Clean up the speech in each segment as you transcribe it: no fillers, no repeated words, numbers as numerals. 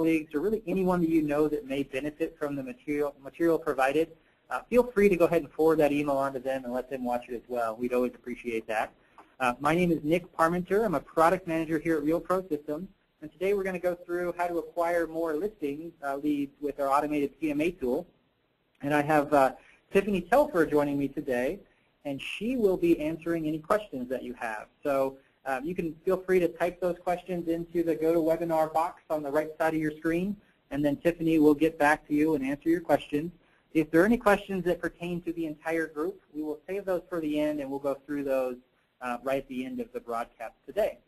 colleagues, or really anyone that you know that may benefit from the material provided, feel free to go ahead and forward that email on to them and let them watch it as well. We'd always appreciate that. My name is Nick Parmenter. I'm a product manager here at RealPro Systems. And today we're going to go through how to acquire more listing leads with our automated CMA tool. And I have Tiffany Telfer joining me today, and she will be answering any questions that you have. So you can feel free to type those questions into the GoToWebinar box on the right side of your screen, and then Tiffany will get back to you and answer your questions. If there are any questions that pertain to the entire group, we will save those for the end, and we'll go through those right at the end of the broadcast today.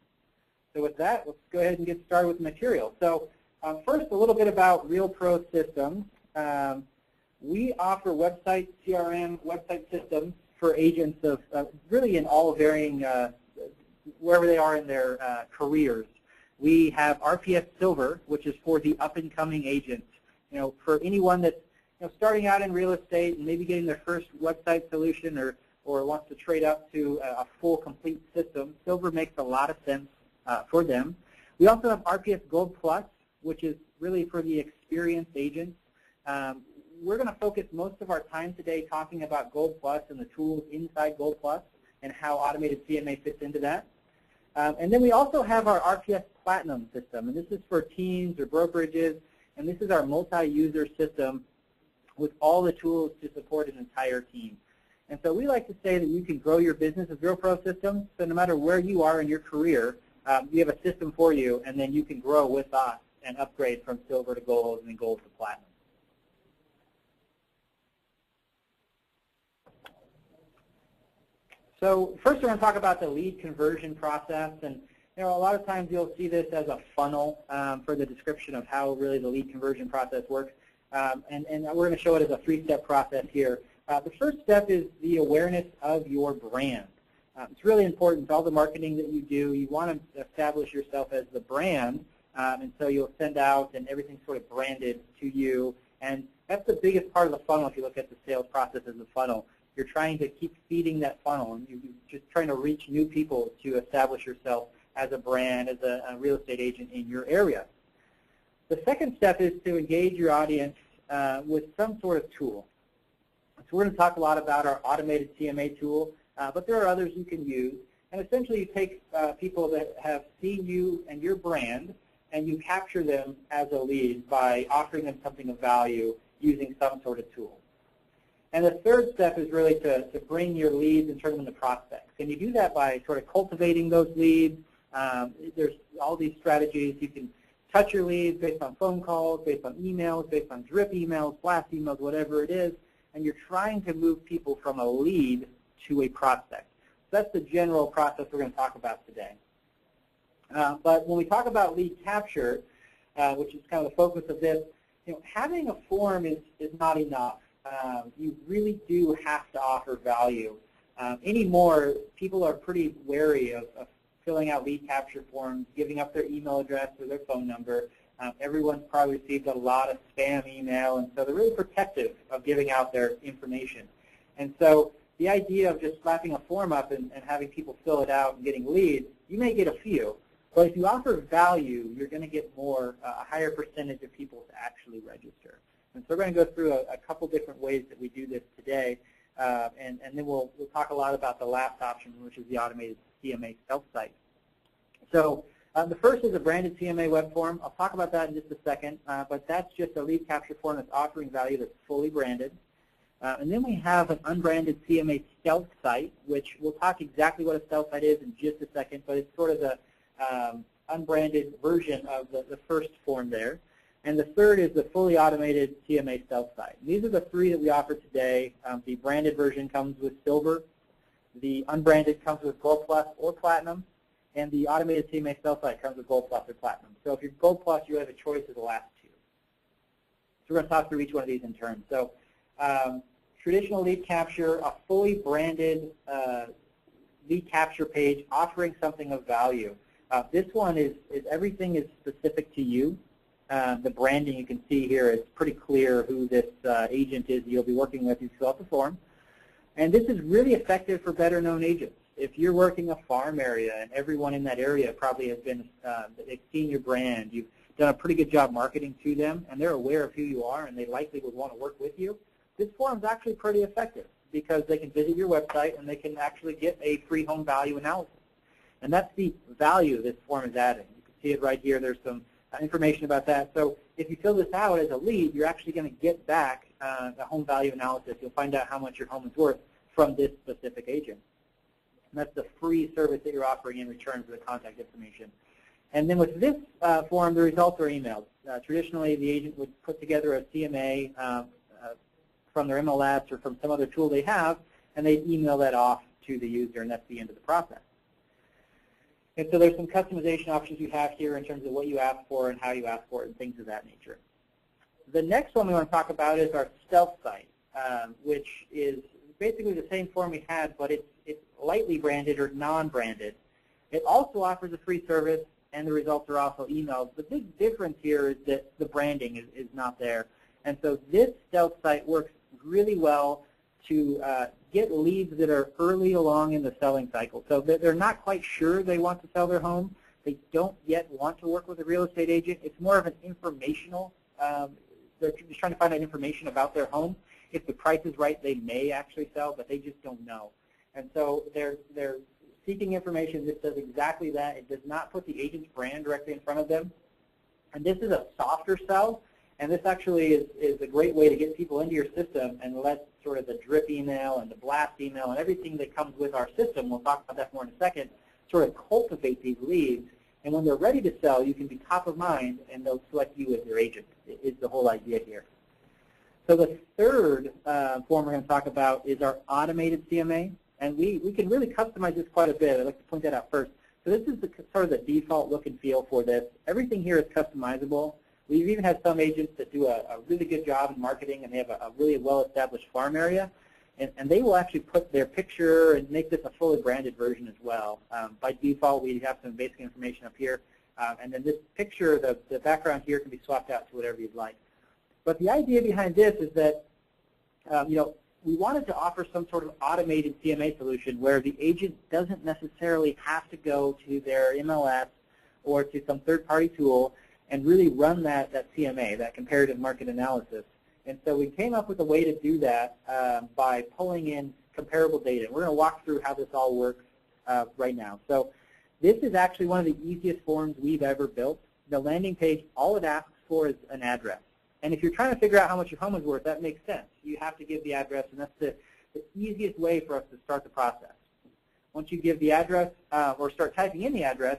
So with that, let's go ahead and get started with the material. So first, a little bit about RealPro Systems. We offer website CRM, website systems for agents of really in all varying, wherever they are in their careers. We have RPS Silver, which is for the up-and-coming agents. You know, for anyone that's starting out in real estate and maybe getting their first website solution or wants to trade up to a full, complete system, Silver makes a lot of sense for them. We also have RPS Gold Plus, which is really for the experienced agents. We're going to focus most of our time today talking about Gold Plus and the tools inside Gold Plus and how automated CMA fits into that. And then we also have our RPS Platinum system, and this is for teams or brokerages, and this is our multi-user system with all the tools to support an entire team. And so we like to say that you can grow your business with RealPro Systems, so no matter where you are in your career, we have a system for you, and then you can grow with us and upgrade from silver to gold and then gold to platinum. So first we're going to talk about the lead conversion process, and a lot of times you'll see this as a funnel for the description of how really the lead conversion process works. And we're going to show it as a three-step process here. The first step is the awareness of your brand. It's really important to all the marketing that you do. You want to establish yourself as the brand, and so you'll send out and everything's sort of branded to you. And that's the biggest part of the funnel if you look at the sales process as a funnel. You're trying to keep feeding that funnel, and you're just trying to reach new people to establish yourself as a brand, as a real estate agent in your area. The second step is to engage your audience with some sort of tool. So we're going to talk a lot about our automated CMA tool, but there are others you can use. And essentially you take people that have seen you and your brand, and you capture them as a lead by offering them something of value using some sort of tool. And the third step is really to bring your leads and turn them into prospects. And you do that by sort of cultivating those leads. There's all these strategies. You can touch your leads based on phone calls, based on emails, based on drip emails, blast emails, whatever it is, and you're trying to move people from a lead to a prospect. So that's the general process we're going to talk about today. But when we talk about lead capture, which is kind of the focus of this, having a form is not enough. You really do have to offer value. Anymore, people are pretty wary of filling out lead capture forms, giving up their email address or their phone number. Everyone's probably received a lot of spam email, and so they're really protective of giving out their information. And so the idea of just slapping a form up and having people fill it out and getting leads, you may get a few, but if you offer value, you're going to get a higher percentage of people to actually register. And so we're going to go through a couple different ways that we do this today, and then we'll talk a lot about the last option, which is the automated CMA self-site. So the first is a branded CMA web form. I'll talk about that in just a second, but that's just a lead capture form that's offering value that's fully branded. And then we have an unbranded CMA stealth site, which we'll talk exactly what a stealth site is in just a second, but it's sort of the unbranded version of the first form there. And the third is the fully automated CMA stealth site. These are the three that we offer today. The branded version comes with Silver. The unbranded comes with Gold Plus or Platinum. And the automated CMA stealth site comes with Gold Plus or Platinum. So if you're Gold Plus, you have a choice of the last two. So we're going to talk through each one of these in turn. So traditional lead capture, a fully branded lead capture page offering something of value. This one is everything is specific to you. The branding you can see here is pretty clear who this agent is you'll be working with. You fill out the form. And this is really effective for better known agents. If you're working a farm area and everyone in that area probably has been, they've seen your brand, you've done a pretty good job marketing to them, and they're aware of who you are, and they likely would want to work with you, this form is actually pretty effective because they can visit your website and they can actually get a free home value analysis. And that's the value this form is adding. You can see it right here. There's some information about that. So if you fill this out as a lead, you're actually going to get back a home value analysis. You'll find out how much your home is worth from this specific agent. And that's the free service that you're offering in return for the contact information. And then with this form, the results are emailed. Traditionally, the agent would put together a CMA from their MLS or from some other tool they have, and they'd email that off to the user, and that's the end of the process. And so there's some customization options you have here in terms of what you ask for and how you ask for it and things of that nature. The next one we want to talk about is our stealth site, which is basically the same form we had, but it's lightly branded or non-branded. It also offers a free service, and the results are also emailed. The big difference here is that the branding is not there. And so this stealth site works really well to get leads that are early along in the selling cycle. So they're not quite sure they want to sell their home. They don't yet want to work with a real estate agent. It's more of an informational, they're just trying to find out information about their home. If the price is right, they may actually sell, but they just don't know. And so they're seeking information. This does exactly that. It does not put the agent's brand directly in front of them. And this is a softer sell. And this actually is a great way to get people into your system and let sort of the drip email and the blast email and everything that comes with our system, we'll talk about that more in a second, sort of cultivate these leads. And when they're ready to sell, you can be top of mind and they'll select you as their agent, is the whole idea here. So the third form we're going to talk about is our automated CMA. And we can really customize this quite a bit. I'd like to point that out first. So this is sort of the default look and feel for this. Everything here is customizable. We've even had some agents that do a really good job in marketing, and they have a really well-established farm area, and they will actually put their picture and make this a fully branded version as well. By default, we have some basic information up here, and then this picture, the background here, can be swapped out to whatever you'd like. But the idea behind this is that, we wanted to offer some sort of automated CMA solution where the agent doesn't necessarily have to go to their MLS or to some third-party tool and really run that CMA, that comparative market analysis. And so we came up with a way to do that by pulling in comparable data. We're going to walk through how this all works right now. So this is actually one of the easiest forms we've ever built. The landing page, all it asks for is an address. And if you're trying to figure out how much your home is worth, that makes sense. You have to give the address, and that's the easiest way for us to start the process. Once you give the address or start typing in the address,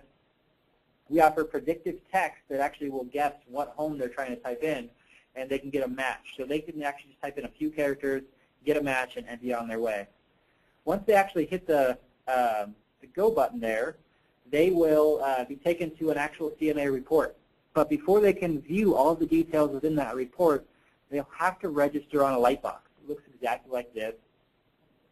we offer predictive text that actually will guess what home they're trying to type in, and they can get a match. So they can actually just type in a few characters, get a match, and be on their way. Once they actually hit the go button there, they will be taken to an actual CMA report. But before they can view all of the details within that report, they'll have to register on a lightbox. It looks exactly like this.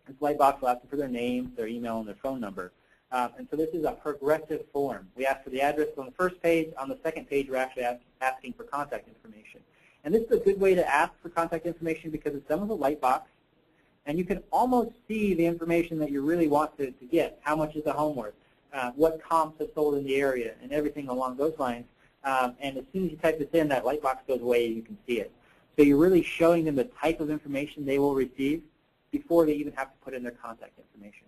This lightbox will ask them for their name, their email, and their phone number. And so this is a progressive form. We ask for the address on the first page. On the second page, we're actually asking for contact information. And this is a good way to ask for contact information because it's done with a lightbox, and you can almost see the information that you really want to get. How much is the home worth? What comps have sold in the area, and everything along those lines. And as soon as you type this in, that lightbox goes away and you can see it. So you're really showing them the type of information they will receive before they even have to put in their contact information.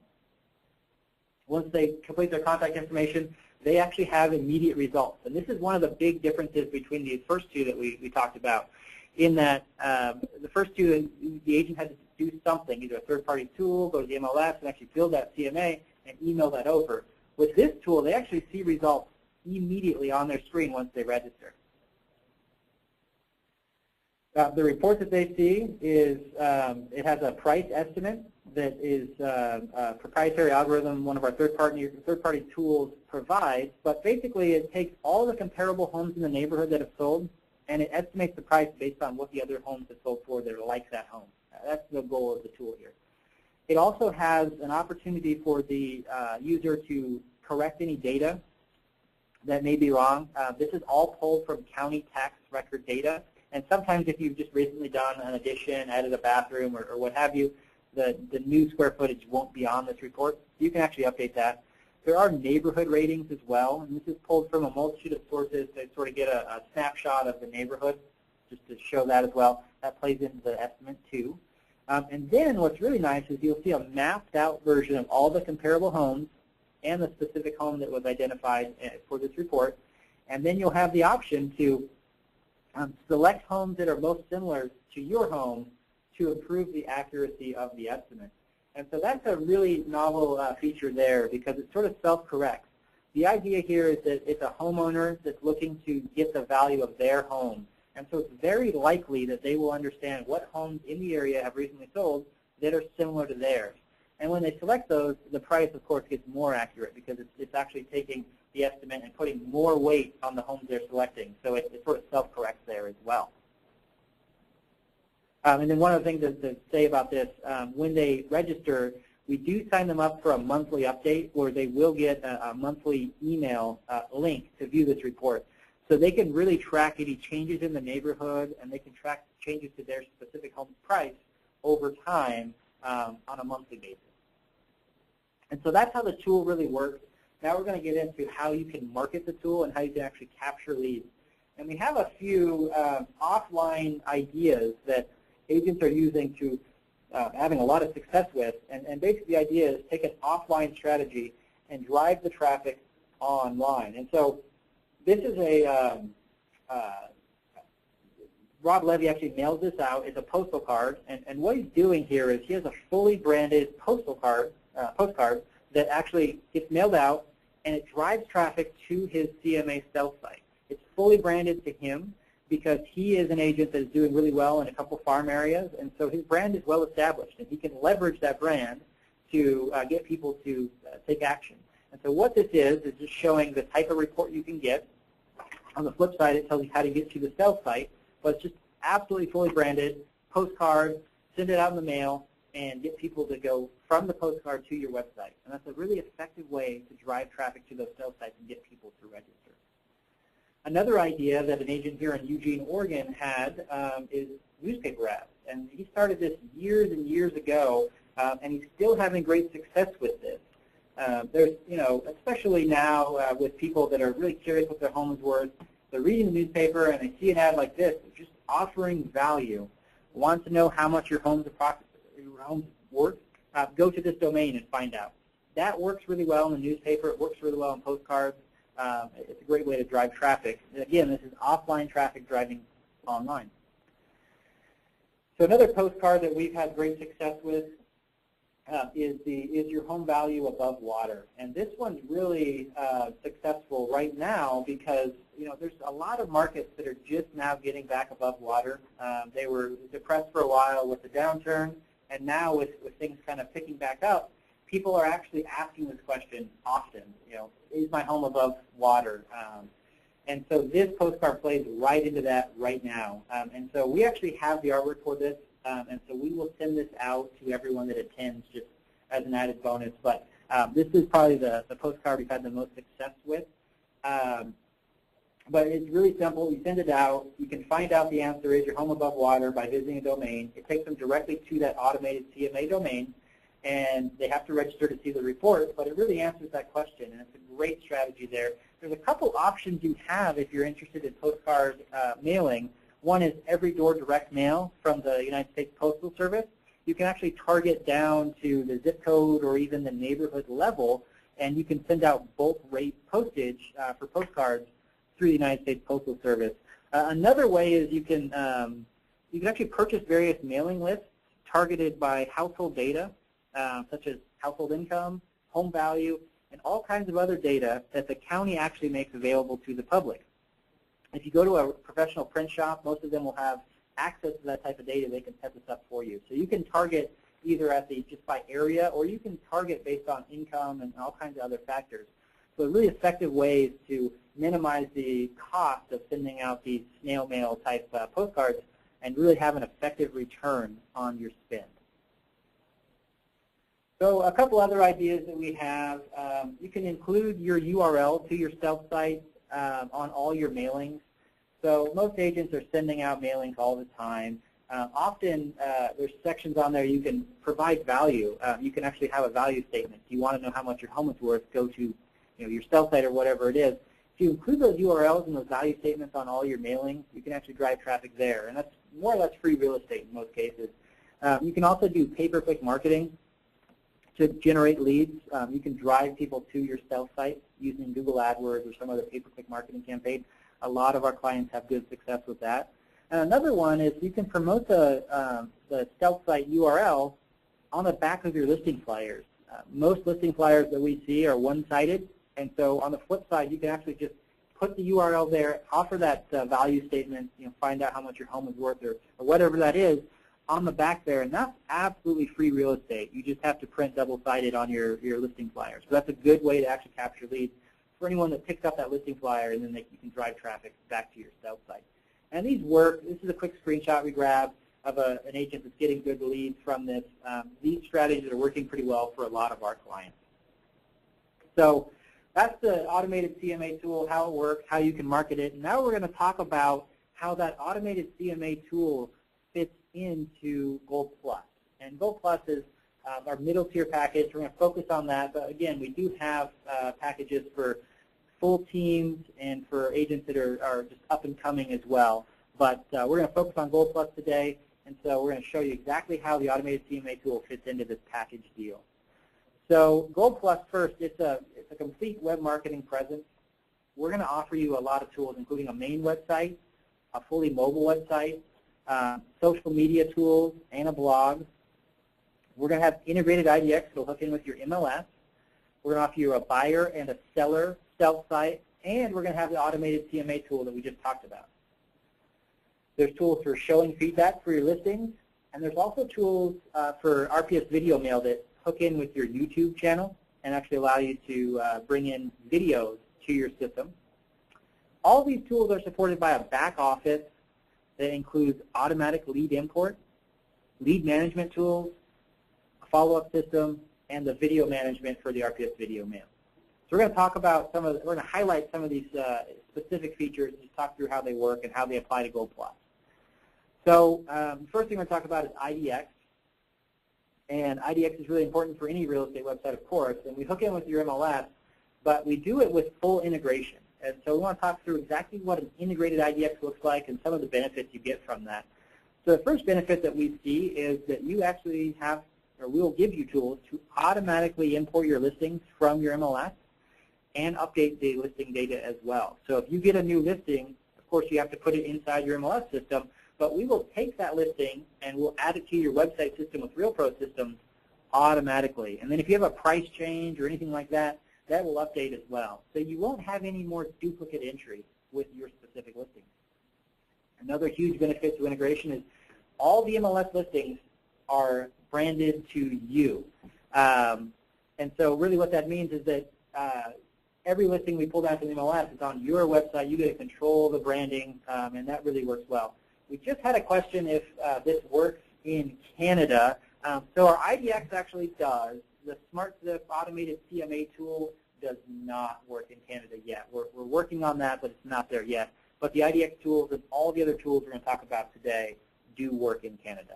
Once they complete their contact information, they actually have immediate results. And this is one of the big differences between these first two that we talked about, in that the first two, the agent had to do something, either a third-party tool, go to the MLS, and actually build that CMA and email that over. With this tool, they actually see results immediately on their screen once they register. The report that they see is, it has a price estimate that is a proprietary algorithm one of our third-party tools provides, but basically it takes all the comparable homes in the neighborhood that have sold, and it estimates the price based on what the other homes have sold for that are like that home. That's the goal of the tool here. It also has an opportunity for the user to correct any data that may be wrong. This is all pulled from county tax record data. And sometimes if you've just recently done an addition, added a bathroom, or what have you, the new square footage won't be on this report. You can actually update that. There are neighborhood ratings as well, and this is pulled from a multitude of sources to sort of get a snapshot of the neighborhood, just to show that as well. That plays into the estimate too. And then what's really nice is you'll see a mapped out version of all the comparable homes and the specific home that was identified for this report. And then you'll have the option to select homes that are most similar to your home to improve the accuracy of the estimate. And so that's a really novel feature there because it sort of self-corrects. The idea here is that it's a homeowner that's looking to get the value of their home. And so it's very likely that they will understand what homes in the area have recently sold that are similar to theirs. And when they select those, the price, of course, gets more accurate because it's actually taking the estimate and putting more weight on the homes they're selecting. So it sort of self-corrects there as well. And then one other thing to say about this, when they register, we do sign them up for a monthly update where they will get a monthly email link to view this report. So they can really track any changes in the neighborhood, and they can track changes to their specific home's price over time on a monthly basis. And so that's how the tool really works. Now we're going to get into how you can market the tool and how you can actually capture leads. And we have a few offline ideas that agents are using to having a lot of success with. And basically the idea is take an offline strategy and drive the traffic online. And so this is a, Rob Levy actually mails this out. It's a postal card. And what he's doing here is he has a fully branded postcard that actually gets mailed out, and it drives traffic to his CMA sales site. It's fully branded to him because he is an agent that is doing really well in a couple farm areas, and so his brand is well established, and he can leverage that brand to get people to take action. And so what this is just showing the type of report you can get. On the flip side, it tells you how to get to the sales site, but it's just absolutely fully branded, postcard, send it out in the mail, and get people to go from the postcard to your website. And that's a really effective way to drive traffic to those sales sites and get people to register. Another idea that an agent here in Eugene, Oregon had is newspaper ads. And he started this years and years ago, and he's still having great success with this. There's, especially now with people that are really curious what their home is worth, they're reading the newspaper and they see an ad like this, just offering value, want to know how much your home's worth, go to this domain and find out. That works really well in the newspaper. It works really well in postcards. It's a great way to drive traffic. And again, this is offline traffic driving online. So another postcard that we've had great success with is your home value above water. And this one's really successful right now because there's a lot of markets that are just now getting back above water. They were depressed for a while with the downturn, and now with things kind of picking back up, people are actually asking this question often. Is my home above water? And so this postcard plays right into that right now. And so we actually have the artwork for this, and so we will send this out to everyone that attends just as an added bonus. But this is probably the postcard we've had the most success with. But it's really simple. You send it out. You can find out the answer is your home above water by visiting a domain. It takes them directly to that automated CMA domain, and they have to register to see the report, but it really answers that question, and it's a great strategy there. There's a couple options you have if you're interested in postcard mailing. One is every door direct mail from the United States Postal Service. You can actually target down to the zip code or even the neighborhood level, and you can send out bulk rate postage for postcards through the United States Postal Service. Another way is you can actually purchase various mailing lists targeted by household data, such as household income, home value, and all kinds of other data that the county actually makes available to the public. If you go to a professional print shop, most of them will have access to that type of data. They can set this up for you. So you can target either at just by area, or you can target based on income and all kinds of other factors. So really effective ways to minimize the cost of sending out these snail mail type postcards and really have an effective return on your spend. So a couple other ideas that we have, you can include your URL to your self-site on all your mailings. So most agents are sending out mailings all the time. Often there's sections on there you can provide value. You can actually have a value statement. If you want to know how much your home is worth, go to your cell site or whatever it is. If you include those URLs and those value statements on all your mailings, you can actually drive traffic there. And that's more or less free real estate in most cases. You can also do pay-per-click marketing to generate leads. You can drive people to your cell site using Google AdWords or some other pay-per-click marketing campaign. A lot of our clients have good success with that. And another one is you can promote the cell site URL on the back of your listing flyers. Most listing flyers that we see are one-sided, and so on the flip side, you can actually just put the URL there, offer that value statement, find out how much your home is worth or whatever that is on the back there, and that's absolutely free real estate. You just have to print double-sided on your listing flyers. So that's a good way to actually capture leads for anyone that picks up that listing flyer, and then you can drive traffic back to your cell site. And these work. This is a quick screenshot we grabbed of an agent that's getting good leads from this. These strategies are working pretty well for a lot of our clients. So that's the automated CMA tool, how it works, how you can market it. And now we're going to talk about how that automated CMA tool fits into Gold Plus. And Gold Plus is our middle tier package. We're going to focus on that. But again, we do have packages for full teams and for agents that are just up and coming as well. But we're going to focus on Gold Plus today, and so we're going to show you exactly how the automated CMA tool fits into this package deal. So Gold Plus first, it's a complete web marketing presence. We're going to offer you a lot of tools, including a main website, a fully mobile website, social media tools, and a blog. We're going to have integrated IDX that'll hook in with your MLS. We're going to offer you a buyer and a seller self-site, and we're going to have the automated CMA tool that we just talked about. There's tools for showing feedback for your listings, and there's also tools for RPS VideoMail that hook in with your YouTube channel and actually allow you to bring in videos to your system. All these tools are supported by a back office that includes automatic lead import, lead management tools, a follow-up system, and the video management for the RPS VideoMail. So we're going to talk about we're going to highlight some of these specific features and just talk through how they work and how they apply to Gold Plus. So the first thing we're going to talk about is IDX. And IDX is really important for any real estate website, of course. And we hook in with your MLS, but we do it with full integration. And so we want to talk through exactly what an integrated IDX looks like and some of the benefits you get from that. So the first benefit that we see is that you actually have, or we'll give you tools to automatically import your listings from your MLS and update the listing data as well. So if you get a new listing, of course you have to put it inside your MLS system, but we will take that listing and we'll add it to your website system with RealPro systems automatically. And then if you have a price change or anything like that, that will update as well. So you won't have any more duplicate entry with your specific listing. Another huge benefit to integration is all the MLS listings are branded to you. And so really what that means is that every listing we pull down from the MLS is on your website. You get to control the branding, and that really works well. We just had a question if this works in Canada. So our IDX actually does. The SmartZip automated CMA tool does not work in Canada yet. We're working on that, but it's not there yet. But the IDX tools and all the other tools we're going to talk about today do work in Canada.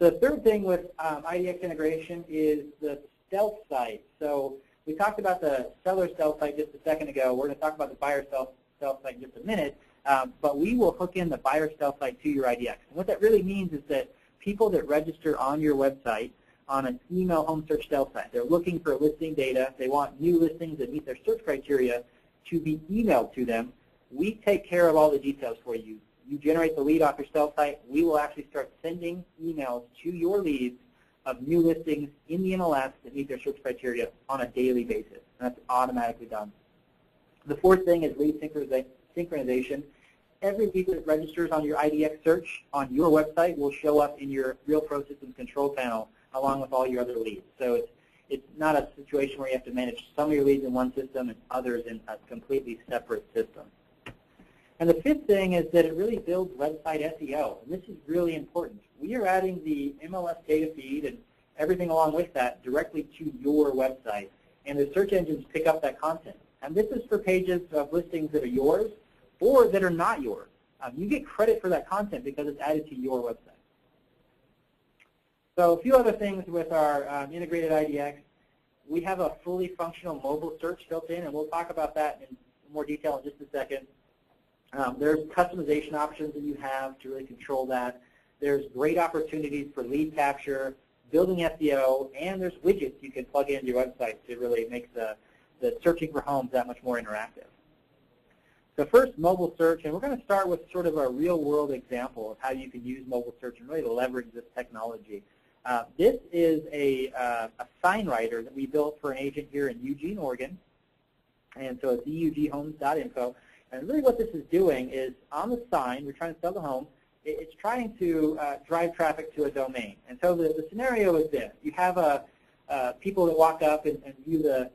So the third thing with IDX integration is the stealth site. So we talked about the seller stealth site just a second ago. We're going to talk about the buyer stealth site in just a minute. But we will hook in the buyer stealth site to your IDX. And what that really means is that people that register on your website on an email home search stealth site, they're looking for listing data. They want new listings that meet their search criteria to be emailed to them. We take care of all the details for you. You generate the lead off your stealth site. We will actually start sending emails to your leads of new listings in the MLS that meet their search criteria on a daily basis. And that's automatically done. The fourth thing is lead synchronization. Every lead that registers on your IDX search on your website will show up in your RealPro Systems control panel along with all your other leads. So it's not a situation where you have to manage some of your leads in one system and others in a completely separate system. And the fifth thing is that it really builds website SEO, and this is really important. We are adding the MLS data feed and everything along with that directly to your website, and the search engines pick up that content. And this is for pages of listings that are yours or that are not yours. you get credit for that content because it's added to your website. So a few other things with our integrated IDX. We have a fully functional mobile search built in, and we'll talk about that in more detail in just a second. There's customization options that you have to really control that. There's great opportunities for lead capture, building SEO, and there's widgets you can plug into your website to really make the searching for homes that much more interactive. So first, mobile search, and we're going to start with sort of a real-world example of how you can use mobile search and really leverage this technology. This is a sign writer that we built for an agent here in Eugene, Oregon. And so it's eughomes.info. And really what this is doing is on the sign, we're trying to sell the home, it's trying to drive traffic to a domain. And so the scenario is this. You have people that walk up and view the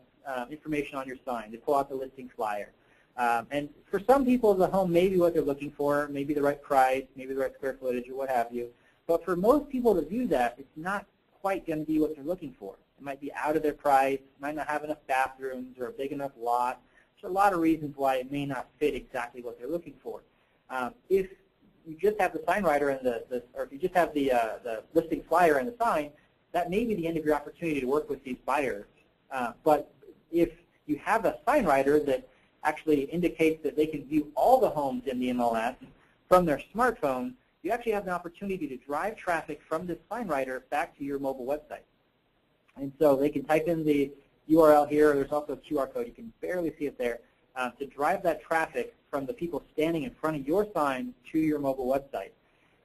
information on your sign. They pull out the listing flyer. And for some people, the home may be what they're looking for, maybe the right price, maybe the right square footage or what have you. But for most people to view that, it's not quite going to be what they're looking for. It might be out of their price, might not have enough bathrooms or a big enough lot. There's a lot of reasons why it may not fit exactly what they're looking for. If you just have the sign writer and or if you just have the listing flyer and the sign, that may be the end of your opportunity to work with these buyers. But if you have a sign writer that actually indicates that they can view all the homes in the MLS from their smartphone, you actually have an opportunity to drive traffic from this sign writer back to your mobile website. And so they can type in the URL here. There's also a QR code. You can barely see it there to drive that traffic from the people standing in front of your sign to your mobile website.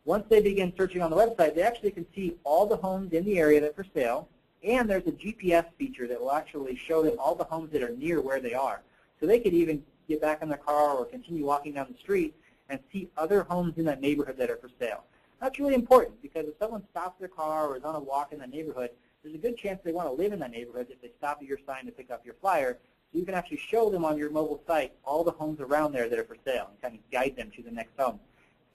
Once they begin searching on the website, they actually can see all the homes in the area that are for sale, and there's a GPS feature that will actually show them all the homes that are near where they are. So they could even get back in their car or continue walking down the street and see other homes in that neighborhood that are for sale. That's really important because if someone stops their car or is on a walk in that neighborhood, there's a good chance they want to live in that neighborhood if they stop at your sign to pick up your flyer. So you can actually show them on your mobile site all the homes around there that are for sale and kind of guide them to the next home.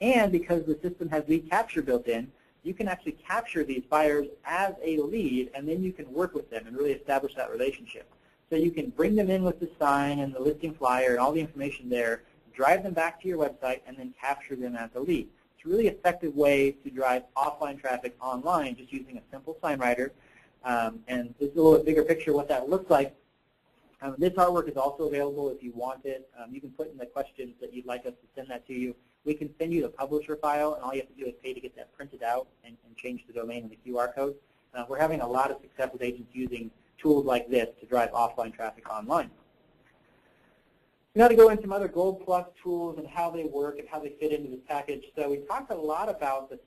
And because the system has lead capture built in, you can actually capture these buyers as a lead, and then you can work with them and really establish that relationship. So you can bring them in with the sign and the listing flyer and all the information there, drive them back to your website, and then capture them as a lead. It's a really effective way to drive offline traffic online just using a simple sign writer. And this is a little bit bigger picture of what that looks like. This artwork is also available if you want it. You can put in the questions that you'd like us to send that to you. We can send you the publisher file, and all you have to do is pay to get that printed out and change the domain and the QR code. We're having a lot of success with agents using tools like this to drive offline traffic online. Now to go into some other Gold Plus tools and how they work and how they fit into this package. So we talked a lot about the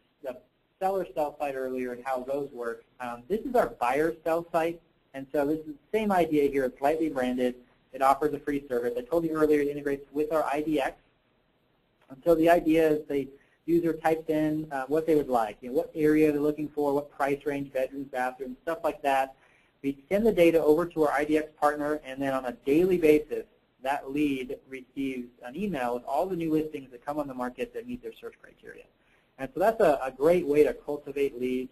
seller sell site earlier and how those work. This is our buyer sell site, and so this is the same idea here. It's lightly branded. It offers a free service. I told you earlier it integrates with our IDX. And so the idea is the user types in what they would like, what area they're looking for, what price range, bedrooms, bathrooms, stuff like that. We send the data over to our IDX partner, and then on a daily basis, that lead receives an email with all the new listings that come on the market that meet their search criteria. And so that's a great way to cultivate leads.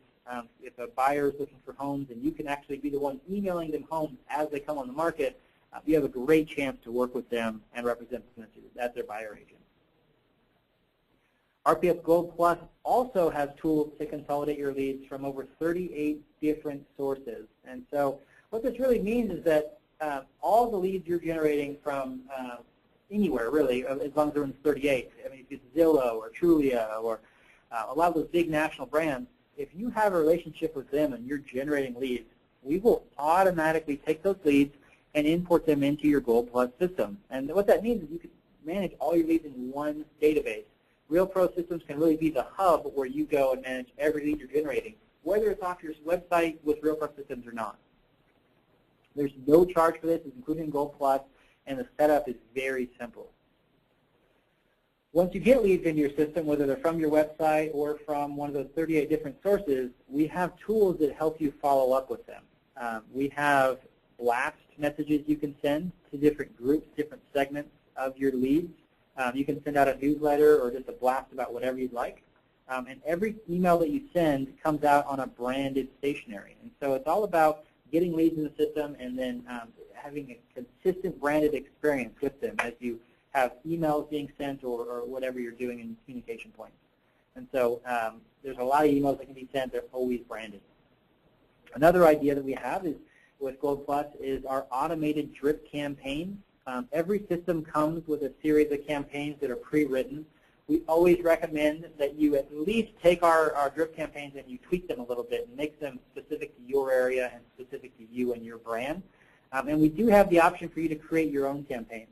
If a buyer is looking for homes and you can actually be the one emailing them homes as they come on the market, you have a great chance to work with them and represent them as their buyer agent. RPS Gold Plus also has tools to consolidate your leads from over 38 different sources. And so what this really means is that all the leads you're generating from anywhere, really, as long as they're in 38, I mean, if it's Zillow or Trulia or a lot of those big national brands, if you have a relationship with them and you're generating leads, we will automatically take those leads and import them into your Gold Plus system. And what that means is you can manage all your leads in one database. Real Pro Systems can really be the hub where you go and manage every lead you're generating, whether it's off your website with Real Pro Systems or not. There's no charge for this, it's included in Gold Plus, and the setup is very simple. Once you get leads into your system, whether they're from your website or from one of those 38 different sources, we have tools that help you follow up with them. We have blast messages you can send to different groups, different segments of your leads. You can send out a newsletter or just a blast about whatever you'd like. And every email that you send comes out on a branded stationery. And so it's all about getting leads in the system and then having a consistent branded experience with them as you have emails being sent or whatever you're doing in communication points. And so there's a lot of emails that can be sent. They're always branded. Another idea that we have is with Gold Plus is our automated drip campaigns. Every system comes with a series of campaigns that are pre-written. We always recommend that you at least take our drip campaigns and you tweak them a little bit and make them specific to your area and specific to you and your brand. And we do have the option for you to create your own campaigns.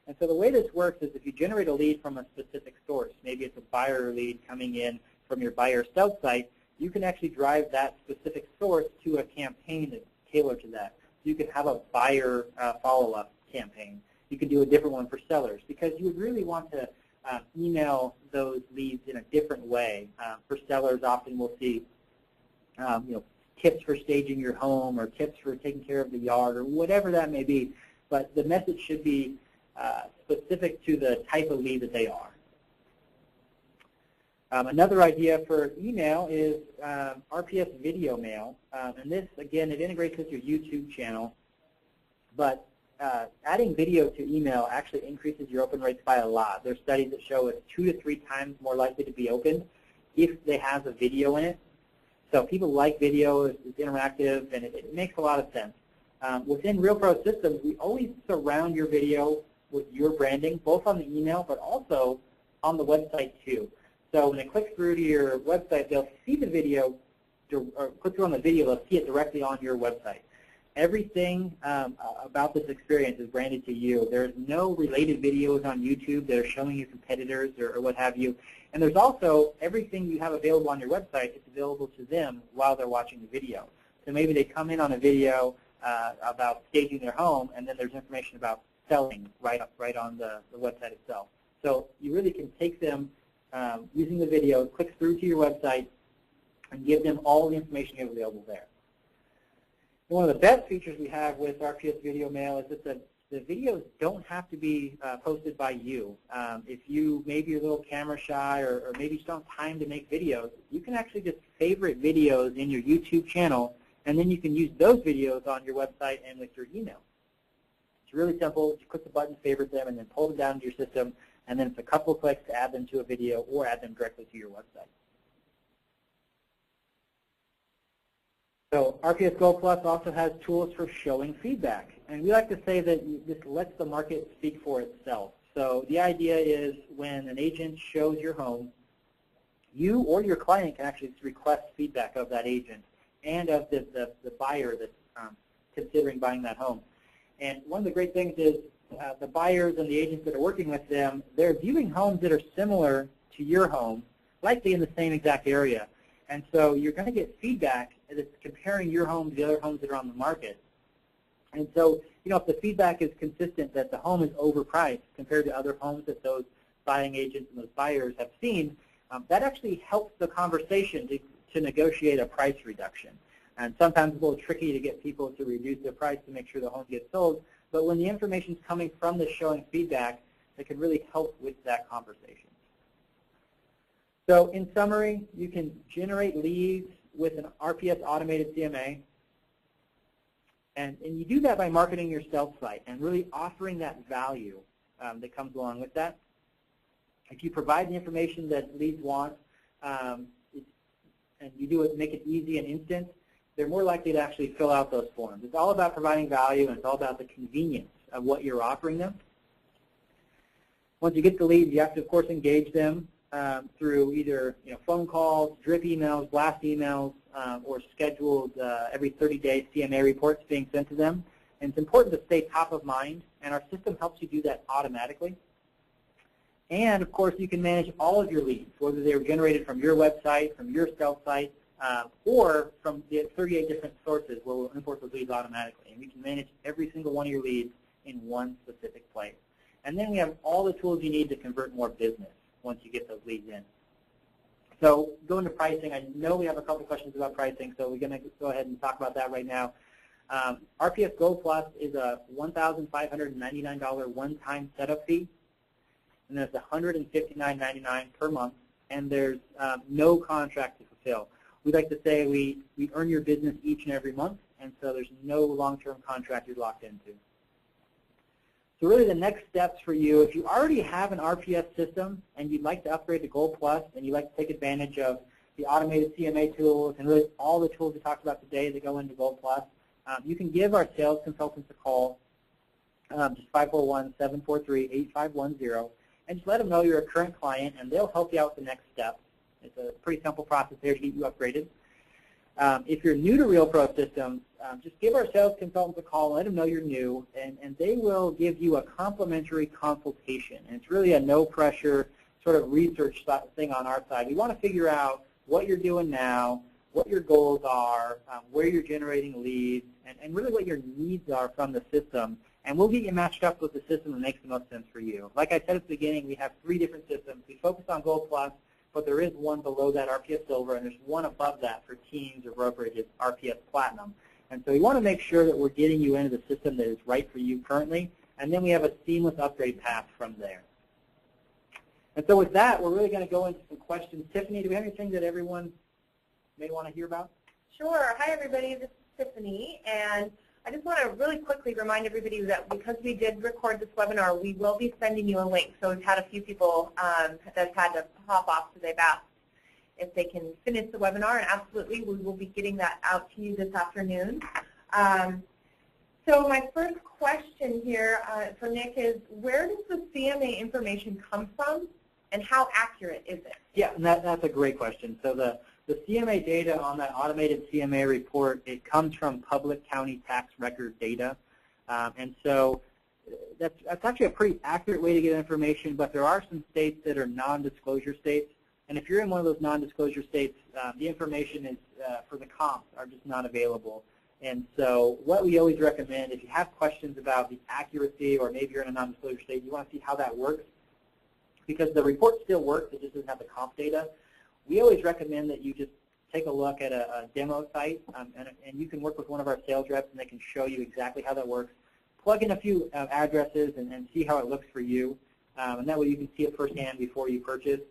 And so the way this works is if you generate a lead from a specific source, maybe it's a buyer lead coming in from your buyer sell site, you can actually drive that specific source to a campaign that's tailored to that. So you can have a buyer follow-up campaign. You can do a different one for sellers because you would really want to email those leads in a different way. For sellers, often we'll see tips for staging your home or tips for taking care of the yard or whatever that may be. But the message should be specific to the type of lead that they are. Another idea for email is RPS VideoMail. And this, again, it integrates with your YouTube channel. But adding video to email actually increases your open rates by a lot. There's studies that show it's 2 to 3 times more likely to be opened if they have a video in it. So people like video, it's interactive, and it makes a lot of sense. Within RealPro systems, we always surround your video with your branding, both on the email but also on the website too. So when they click through to your website, they'll see the video, or click through on the video, they'll see it directly on your website. Everything about this experience is branded to you. There's no related videos on YouTube that are showing you competitors or what have you. And there's also everything you have available on your website is available to them while they're watching the video. So maybe they come in on a video about staging their home, and then there's information about selling right on the website itself. So you really can take them using the video, click through to your website, and give them all the information you have available there. One of the best features we have with RPS VideoMail is that the videos don't have to be posted by you. If you maybe you're a little camera shy or maybe you just don't have time to make videos, you can actually just favorite videos in your YouTube channel, and then you can use those videos on your website and with your email. It's really simple. You click the button, favorite them, and then pull them down to your system, and then it's a couple of clicks to add them to a video or add them directly to your website. So RPS Gold Plus also has tools for showing feedback. And we like to say that this lets the market speak for itself. So the idea is when an agent shows your home, you or your client can actually request feedback of that agent and of the buyer that's considering buying that home. And one of the great things is the buyers and the agents that are working with them, they're viewing homes that are similar to your home, likely in the same exact area. And so you're going to get feedback that's comparing your home to the other homes that are on the market. And so, if the feedback is consistent that the home is overpriced compared to other homes that those buying agents and those buyers have seen, that actually helps the conversation to negotiate a price reduction. And sometimes it's a little tricky to get people to reduce their price to make sure the home gets sold. But when the information is coming from the showing feedback, it can really help with that conversation. So in summary, you can generate leads with an RPS Automated CMA. And you do that by marketing your site and really offering that value that comes along with that. If you provide the information that leads want, and you do it, make it easy and instant, they're more likely to actually fill out those forms. It's all about providing value, and it's all about the convenience of what you're offering them. Once you get the leads, you have to, of course, engage them through either phone calls, drip emails, blast emails, or scheduled every 30-day CMA reports being sent to them. And it's important to stay top of mind, and our system helps you do that automatically. And, of course, you can manage all of your leads, whether they were generated from your website, from your sell site, or from the 38 different sources where we'll import those leads automatically. And we can manage every single one of your leads in one specific place. And then we have all the tools you need to convert more business once you get those leads in. So going to pricing, I know we have a couple questions about pricing, so we're going to go ahead and talk about that right now. RPS Gold Plus is a $1,599 one-time setup fee, and then it's $159.99 per month, and there's no contract to fulfill. We like to say we earn your business each and every month, and so there's no long-term contract you're locked into. So really the next steps for you, if you already have an RPS system and you'd like to upgrade to Gold Plus and you'd like to take advantage of the automated CMA tools and really all the tools we talked about today that go into Gold Plus, you can give our sales consultants a call, just 541-743-8510, and just let them know you're a current client and they'll help you out with the next step. It's a pretty simple process there to get you upgraded. If you're new to RealPro systems, just give our sales consultants a call, let them know you're new, and they will give you a complimentary consultation. And it's really a no-pressure sort of research thing on our side. We want to figure out what you're doing now, what your goals are, where you're generating leads, and really what your needs are from the system. And we'll get you matched up with the system that makes the most sense for you. Like I said at the beginning, we have 3 different systems. We focus on Gold Plus, but there is one below that, RPS Silver, and there's one above that for teams or brokerages, RPS Platinum. And so we want to make sure that we're getting you into the system that is right for you currently, and then we have a seamless upgrade path from there. And so with that, we're really going to go into some questions. Tiffany, do we have anything that everyone may want to hear about? Sure. Hi, everybody. This is Tiffany, and I just want to really quickly remind everybody that because we did record this webinar, we will be sending you a link. So we've had a few people that have had to hop off, so they've asked if they can finish the webinar, and absolutely, we will be getting that out to you this afternoon. So my first question here for Nick is, where does the CMA information come from, and how accurate is it? Yeah, and that's a great question. So the CMA data on that automated CMA report, it comes from public county tax record data. And so that's actually a pretty accurate way to get information, but there are some states that are non-disclosure states. And if you're in one of those non-disclosure states, the information is for the comps are just not available. And so what we always recommend, if you have questions about the accuracy, or maybe you're in a non-disclosure state, you want to see how that works, because the report still works, it just doesn't have the comp data. We always recommend that you just take a look at a demo site, and you can work with one of our sales reps, and they can show you exactly how that works. Plug in a few addresses and see how it looks for you, and that way you can see it firsthand before you purchase.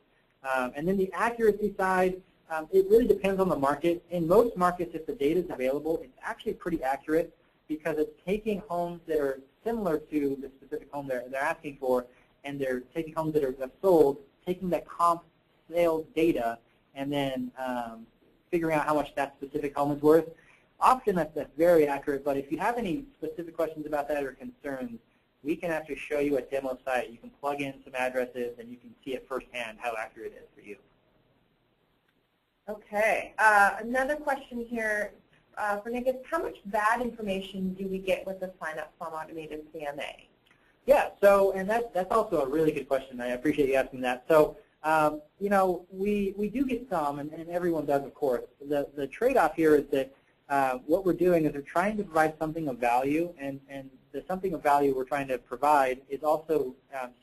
And then the accuracy side, it really depends on the market. In most markets, if the data is available, it's actually pretty accurate, because it's taking homes that are similar to the specific home they're asking for, and they're taking homes that are sold, taking that comp sales data, and then figuring out how much that specific home is worth. Often that's very accurate, but if you have any specific questions about that or concerns, we can actually show you a demo site. You can plug in some addresses, and you can see it firsthand how accurate it is for you. Okay. Another question here for Nick is, how much bad information do we get with the sign-up from automated CMA? Yeah, so, and that's also a really good question. I appreciate you asking that. So, you know, we do get some, and everyone does, of course. The trade-off here is that what we're doing is we're trying to provide something of value, and the something of value we're trying to provide is also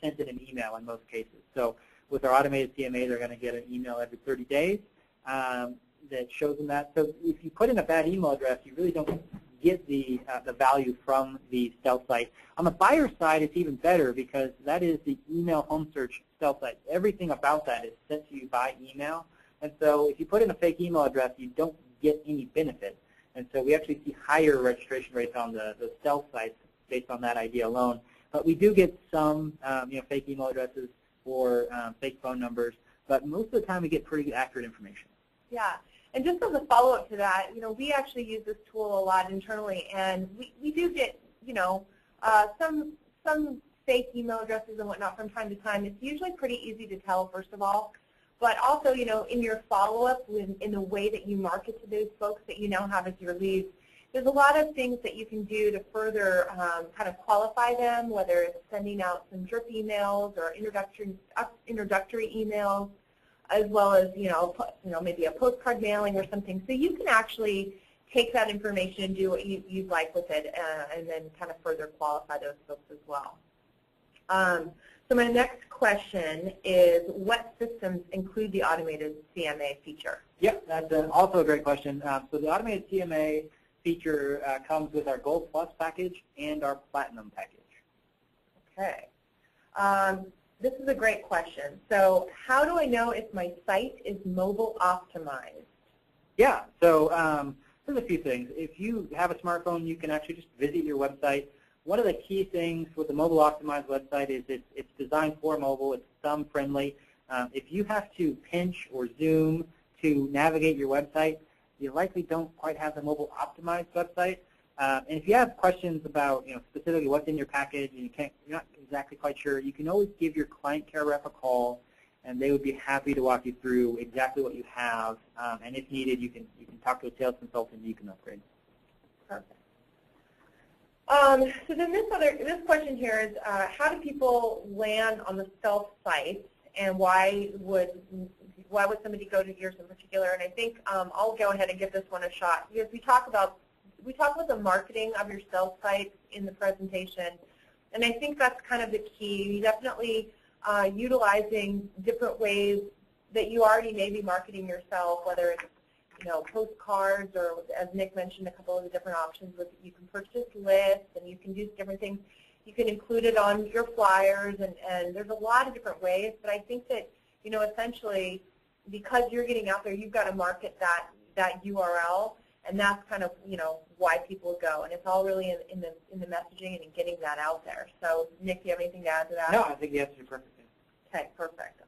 sent in an email in most cases. So with our automated CMA, they're going to get an email every 30 days that shows them that. So if you put in a bad email address, you really don't get the value from the stealth site. On the buyer side, it's even better, because that is the email home search stealth site. Everything about that is sent to you by email. And so if you put in a fake email address, you don't get any benefit. And so we actually see higher registration rates on the stealth sites based on that idea alone. But we do get some you know, fake email addresses or fake phone numbers. But most of the time we get pretty accurate information. Yeah. And just as a follow-up to that, you know, we actually use this tool a lot internally, and we do get, you know, some fake email addresses and whatnot from time to time. It's usually pretty easy to tell, first of all, but also, you know, in your follow-up, in the way that you market to those folks that you now have as your leads, there's a lot of things that you can do to further kind of qualify them, whether it's sending out some drip emails or introductory emails, as well as, you know, maybe a postcard mailing or something. So you can actually take that information and do what you'd like with it, and then kind of further qualify those folks as well. So my next question is, what systems include the automated CMA feature? Yep, that's also a great question. So the automated CMA feature comes with our Gold Plus package and our Platinum package. Okay. This is a great question. So how do I know if my site is mobile optimized? Yeah, so there's a few things. If you have a smartphone, you can actually just visit your website. one of the key things with the mobile optimized website is it's designed for mobile. It's thumb friendly. If you have to pinch or zoom to navigate your website, you likely don't quite have the mobile optimized website. And if you have questions about, specifically what's in your package and you're not exactly quite sure, you can always give your client care rep a call, and they would be happy to walk you through exactly what you have. And if needed, you can talk to a sales consultant and you can upgrade. Perfect. So then this question here is, how do people land on the self-site, and why would somebody go to yours in particular? And I think I'll go ahead and give this one a shot, because we talk about the marketing of your self-site in the presentation, and I think that's kind of the key. You definitely utilizing different ways that you already may be marketing yourself, whether it's postcards, or as Nick mentioned, a couple of the different options with you can purchase lists, and you can do different things. You can include it on your flyers, and there's a lot of different ways. But I think that essentially, because you're getting out there, you've got to market that URL, and that's kind of why people go. And it's all really in the messaging and in getting that out there. So Nick, do you have anything to add to that? No, I think you answered it perfectly. Okay, perfect.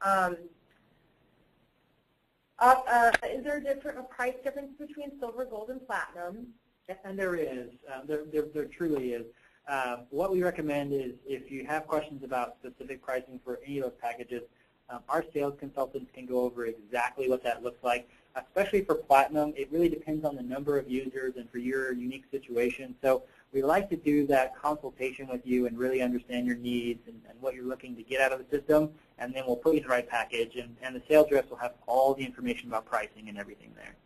Is there a price difference between silver, gold, and platinum? And there is. There truly is. What we recommend is if you have questions about specific pricing for any of those packages, our sales consultants can go over exactly what that looks like. Especially for Platinum, it really depends on the number of users and for your unique situation. So we like to do that consultation with you and really understand your needs and what you're looking to get out of the system, and then we'll put you in the right package, and the sales reps will have all the information about pricing and everything there.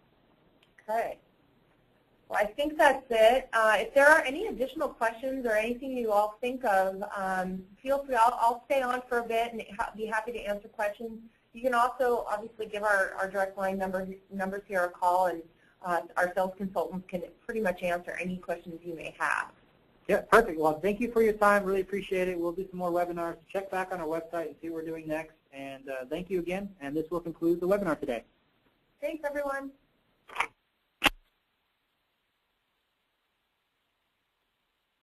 Okay. Well, I think that's it. If there are any additional questions or anything you all think of, feel free. I'll stay on for a bit and be happy to answer questions. You can also obviously give our direct line numbers here a call, and our sales consultants can pretty much answer any questions you may have. Yeah, perfect. Well, thank you for your time. Really appreciate it. We'll do some more webinars. Check back on our website and see what we're doing next. And thank you again. And this will conclude the webinar today. Thanks, everyone.